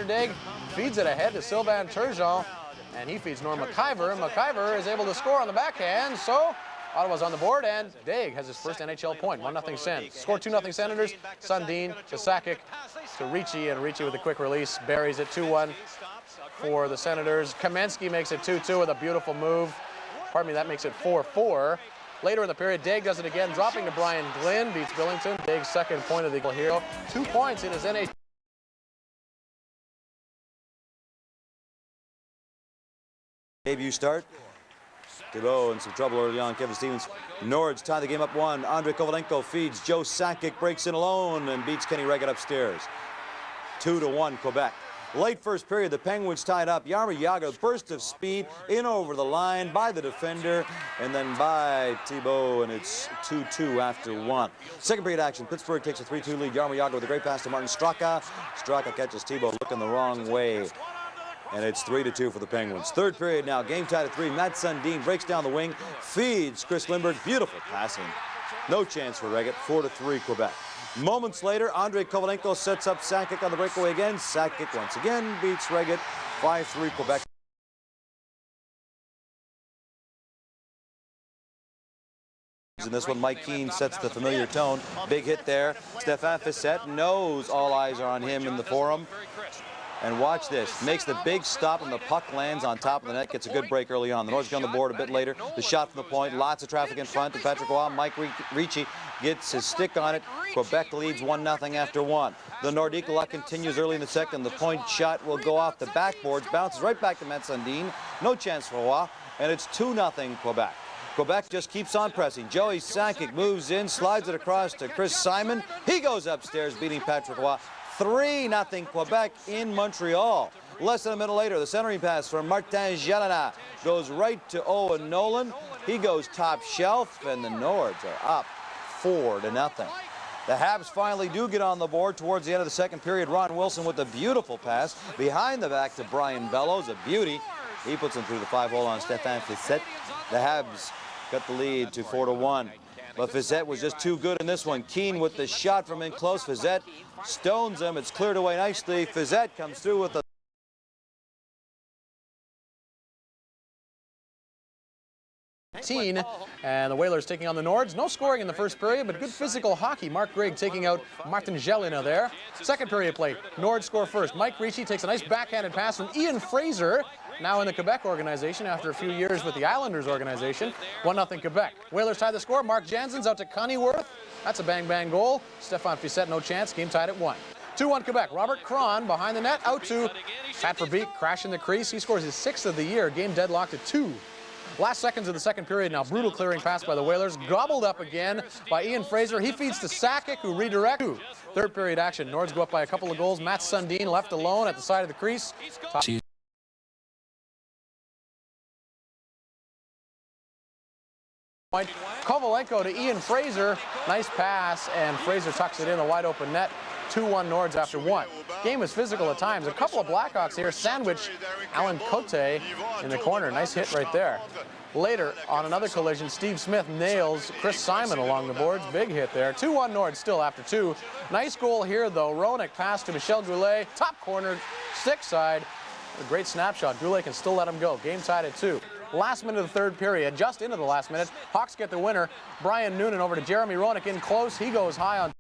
Dig feeds it ahead to Sylvain Turgeon, and he feeds Norm McIver. McIver is able to score on the backhand, so Ottawa's on the board, and Dig has his first NHL point. 1-0 Sens. Score 2-0 Senators. Sundin to Sakic to Ricci, and Ricci with a quick release buries it 2-1 for the Senators. Kamensky makes it 2-2 with a beautiful move. Pardon me, that makes it 4-4. Later in the period, Dig does it again, dropping to Brian Glynn, beats Billington. Dig's second point of the hero. 2 points in his NHL. Debut start. Thibault in some trouble early on. Kevin Stevens. Nords tie the game up 1. Andrei Kovalenko feeds. Joe Sakic breaks in alone and beats Kenny Reggett upstairs. 2-1 Quebec. Late first period, the Penguins tied up. Jaromir Jagr, burst of speed in over the line by the defender and then by Thibault, and it's 2-2 after 1. Second period action. Pittsburgh takes a 3-2 lead. Jaromir Jagr with a great pass to Martin Straka. Straka catches Thibault looking the wrong way. And it's 3-2 for the Penguins. Third period now, game tied at 3. Matt Sundin breaks down the wing, feeds Chris Lindbergh. Beautiful passing. No chance for Reggett. 4-3 Quebec. Moments later, Andrei Kovalenko sets up Sakic on the breakaway again. Sakic once again beats Reggett. 5-3 Quebec. In this one, Mike Keane sets the familiar tone. Big hit there. Stéphane Fiset knows all eyes are on him in the Forum. And watch this, makes the big stop and the puck lands on top of the net, gets a good break early on. The Nords get on the board a bit later. The shot from the point, lots of traffic in front to Patrick Roy. Mike Ricci gets his stick on it. Quebec leads 1-0 after 1. The Nordique luck continues early in the second. The point shot will go off the backboards, bounces right back to Matt Sundin. No chance for Roy, and it's 2-0 Quebec. Quebec just keeps on pressing. Joey Sakic moves in, slides it across to Chris Simon. He goes upstairs, beating Patrick Roy. 3-0 Quebec in Montreal. Less than a minute later, the centering pass from Martin Jalana goes right to Owen Nolan. He goes top shelf, and the Nords are up 4-0. The Habs finally do get on the board towards the end of the second period. Ron Wilson with a beautiful pass behind the back to Brian Bellows, a beauty. He puts him through the 5-hole on Stéphane Fiset. The Habs got the lead to 4-1. But Fiset was just too good in this one. Keane with the shot from in close. Fiset stones him. It's cleared away nicely. Fiset comes through with the and the Whalers taking on the Nords. No scoring in the first period, but good physical hockey. Mark Grigg taking out Martin Jalina there. Second period play. Nords score first. Mike Ricci takes a nice backhanded pass from Ian Fraser, now in the Quebec organization after a few years with the Islanders organization. 1-0 Quebec. Whalers tie the score. Mark Jansen's out to Coneyworth. That's a bang-bang goal. Stéphane Fiset, no chance. Game tied at 1. 2-1 Quebec. Robert Cron behind the net, out to Pat Verbeek, crashing the crease. He scores his 6th of the year. Game deadlocked at 2. Last seconds of the second period now. Brutal clearing pass by the Whalers. Gobbled up again by Ian Fraser. He feeds to Sakic, who redirects. Third period action. Nords go up by a couple of goals. Matt Sundin left alone at the side of the crease. Kovalenko to Ian Fraser. Nice pass, and Fraser tucks it in the wide open net. 2-1 Nords after 1. Game was physical at times. A couple of Blackhawks here sandwich Alan Cote in the corner. Nice hit right there. Later, on another collision, Steve Smith nails Chris Simon along the boards. Big hit there. 2-1 Nords still after 2. Nice goal here, though. Roenick pass to Michel Goulet. Top corner, stick side. A great snapshot. Goulet can still let him go. Game tied at 2. Last minute of the third period, just into the last minute. Hawks get the winner. Brian Noonan over to Jeremy Roenick in close. He goes high on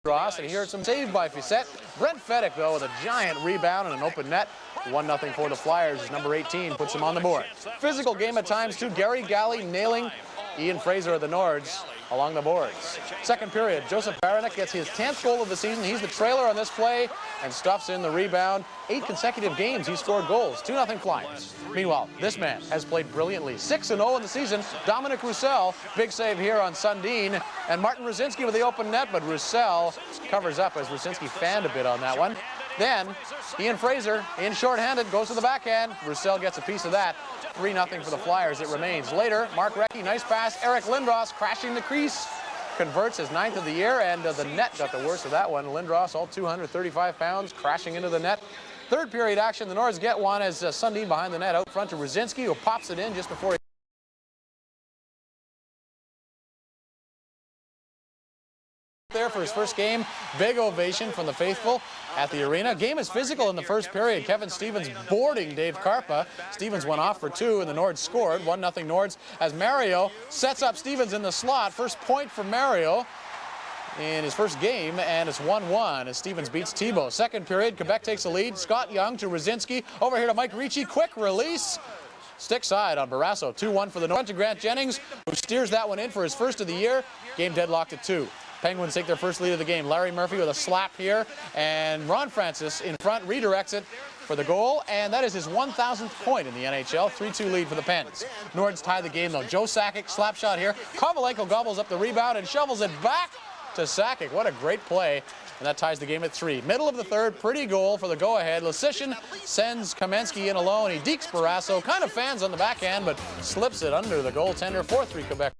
Ross, and here's some saved by Fiset. Brent Fedek, though, with a giant rebound and an open net. 1-0 for the Flyers. Number 18 puts him on the board. Physical game at times, too. Gary Galley nailing Ian Fraser of the Nords along the boards. Second period, Joseph Baranek gets his 10th goal of the season. He's the trailer on this play and stuffs in the rebound. 8 consecutive games he scored goals. 2-0 Flyers. Meanwhile, this man has played brilliantly. 6-0 in the season. Dominic Roussel, big save here on Sundin. And Martin Rusinski with the open net, but Roussel covers up as Rusinski fanned a bit on that one. Then, Ian Fraser, in shorthanded, goes to the backhand. Roussel gets a piece of that. 3-0 for the Flyers, it remains. Later, Mark Recchi, nice pass. Eric Lindros crashing the crease. Converts his 9th of the year, and the net got the worst of that one. Lindros, all 235 pounds, crashing into the net. Third period action, the Nords get one as Sundin behind the net out front to Rusinski, who pops it in just before he here for his first game. Big ovation from the faithful at the arena. Game is physical in the first period. Kevin Stevens boarding Dave Karpa. Stevens went off for 2 and the Nords scored. 1-0 Nords as Mario sets up Stevens in the slot. First point for Mario in his first game, and it's 1-1 as Stevens beats Thibault. Second period, Quebec takes the lead. Scott Young to Rosinski. Over here to Mike Ricci. Quick release. Stick side on Barrasso. 2-1 for the North. To Grant Jennings, who steers that one in for his first of the year. Game deadlocked at 2. Penguins take their first lead of the game. Larry Murphy with a slap here, and Ron Francis in front redirects it for the goal, and that is his 1,000th point in the NHL. 3-2 lead for the Pens. Nords tie the game, though. Joe Sakic, slap shot here. Kovalenko gobbles up the rebound and shovels it back to Sakic. What a great play. And that ties the game at 3. Middle of the third, pretty goal for the go-ahead. Lasician sends Kamensky in alone. He dekes Barrasso, kind of fans on the backhand, but slips it under the goaltender. 4-3 Quebec.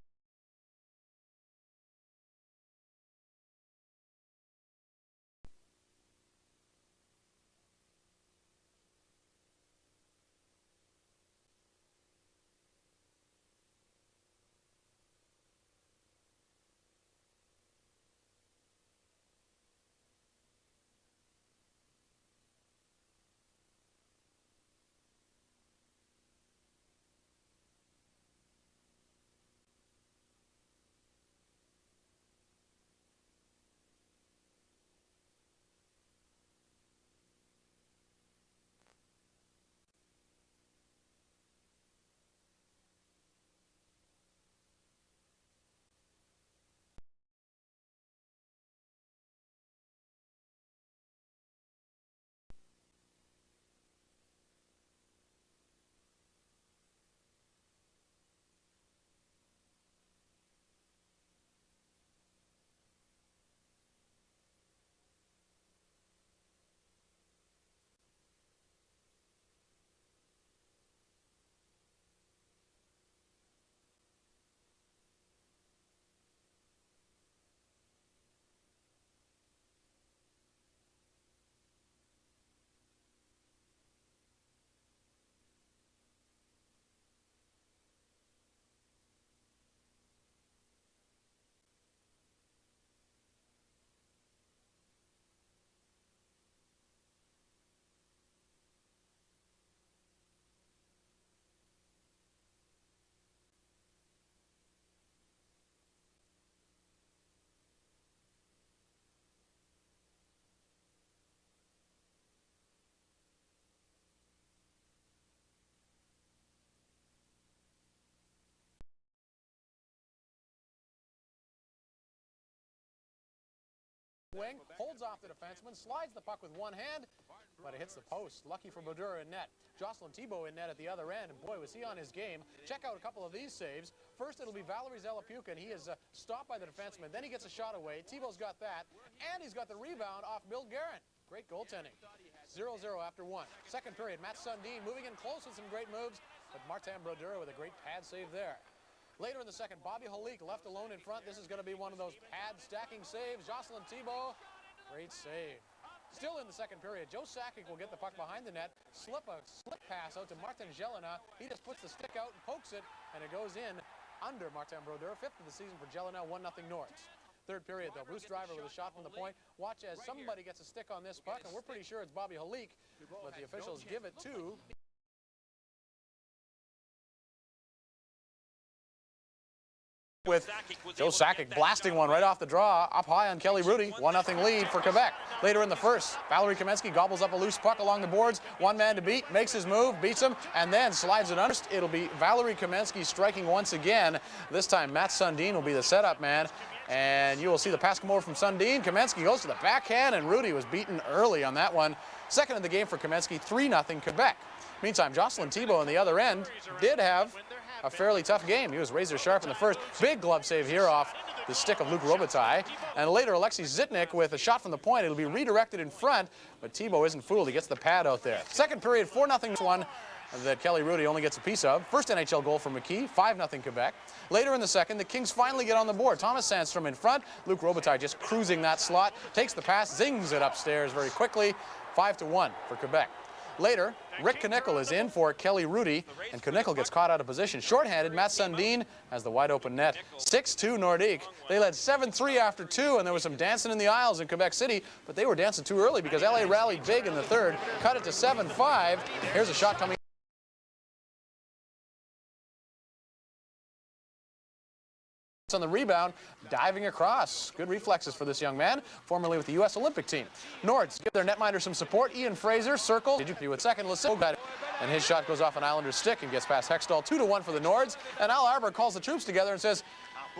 Wing holds off the defenseman, slides the puck with one hand, but it hits the post. Lucky for Brodeur in net. Jocelyn Thibault in net at the other end, and boy, was he on his game. Check out a couple of these saves. First, it'll be Valery Zalapuka, and he is stopped by the defenseman. Then he gets a shot away. Thibault's got that, and he's got the rebound off Bill Guerin. Great goaltending. 0-0 after 1. Second period, Matt Sundin moving in close with some great moves, but Martin Brodeur with a great pad save there. Later in the second, Bobby Holik left alone in front. This is going to be one of those pad stacking saves. Jocelyn Thibault, great save. Still in the second period, Joe Sakic will get the puck behind the net, slip pass out to Martin Jelena. He just puts the stick out and pokes it, and it goes in under Martin Brodeur. 5th of the season for Jelena, 1-0 Nords. Third period, though, Bruce Driver with a shot from the point. Watch as somebody gets a stick on this puck, and we're pretty sure it's Bobby Holik, but the officials give it to with Joe Sakic blasting one right off the draw up high on Kelly Rudy. 1-0 lead for Quebec. Later in the first, Valery Kamensky gobbles up a loose puck along the boards. One man to beat, makes his move, beats him, and then slides it under. It'll be Valery Kamensky striking once again. This time Matt Sundin will be the setup man, and you will see the pass come over from Sundin. Kamensky goes to the backhand, and Rudy was beaten early on that one. Second in the game for Kamensky, 3-0 Quebec. Meantime, Jocelyn Thibault on the other end did have a fairly tough game. He was razor sharp in the first. Big glove save here off the stick of Luc Robitaille. And later, Alexei Zitnik with a shot from the point. It'll be redirected in front, but Thibault isn't fooled. He gets the pad out there. Second period, 4-0 one that Kelly Rudy only gets a piece of. First NHL goal for McKee, 5-0 Quebec. Later in the second, the Kings finally get on the board. Thomas Sandstrom in front. Luc Robitaille just cruising that slot. Takes the pass, zings it upstairs very quickly. 5-1 for Quebec. Later, Rick Knickel is in for Kelly Rudy, and Knickel gets caught out of position. Shorthanded, Matt Sundin has the wide open net. 6-2 Nordiques. They led 7-3 after 2, and there was some dancing in the aisles in Quebec City, but they were dancing too early because LA rallied big in the third, cut it to 7-5. Here's a shot coming on the rebound, diving across. Good reflexes for this young man, formerly with the U.S. Olympic team. Nords give their netminder some support. Ian Fraser circles. Did you with second? And his shot goes off an Islanders stick and gets past Hextall. 2-1 for the Nords. And Al Arbour calls the troops together and says,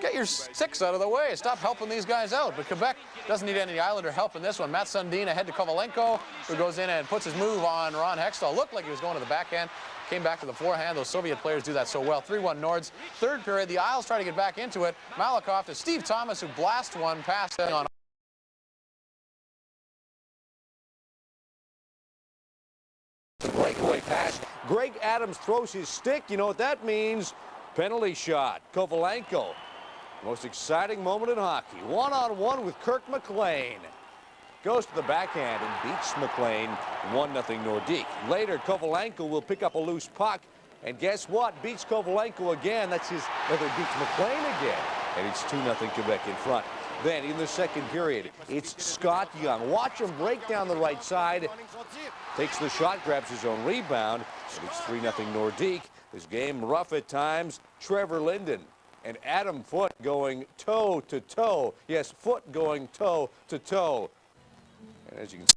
get your sticks out of the way. Stop helping these guys out. But Quebec doesn't need any Islander help in this one. Matt Sundin ahead to Kovalenko, who goes in and puts his move on Ron Hextall. Looked like he was going to the backhand. Came back to the forehand. Those Soviet players do that so well. 3-1 Nords. Third period, the Isles try to get back into it. Malakoff to Steve Thomas, who blasts one past on. Breakaway pass. Greg Adams throws his stick. You know what that means? Penalty shot. Kovalenko. Most exciting moment in hockey. One-on-one with Kirk McLean. Goes to the backhand and beats McLean 1-0 Nordique. Later, Kovalenko will pick up a loose puck. And guess what? Beats Kovalenko again. That's his, rather beats McLean again. And it's 2-0 Quebec in front. Then in the second period, it's Scott Young. Watch him break down the right side. Takes the shot, grabs his own rebound. And it's 3-0 Nordique. This game rough at times. Trevor Linden and Adam Foote going toe to toe. Yes, Foote going toe to toe. And as you can see,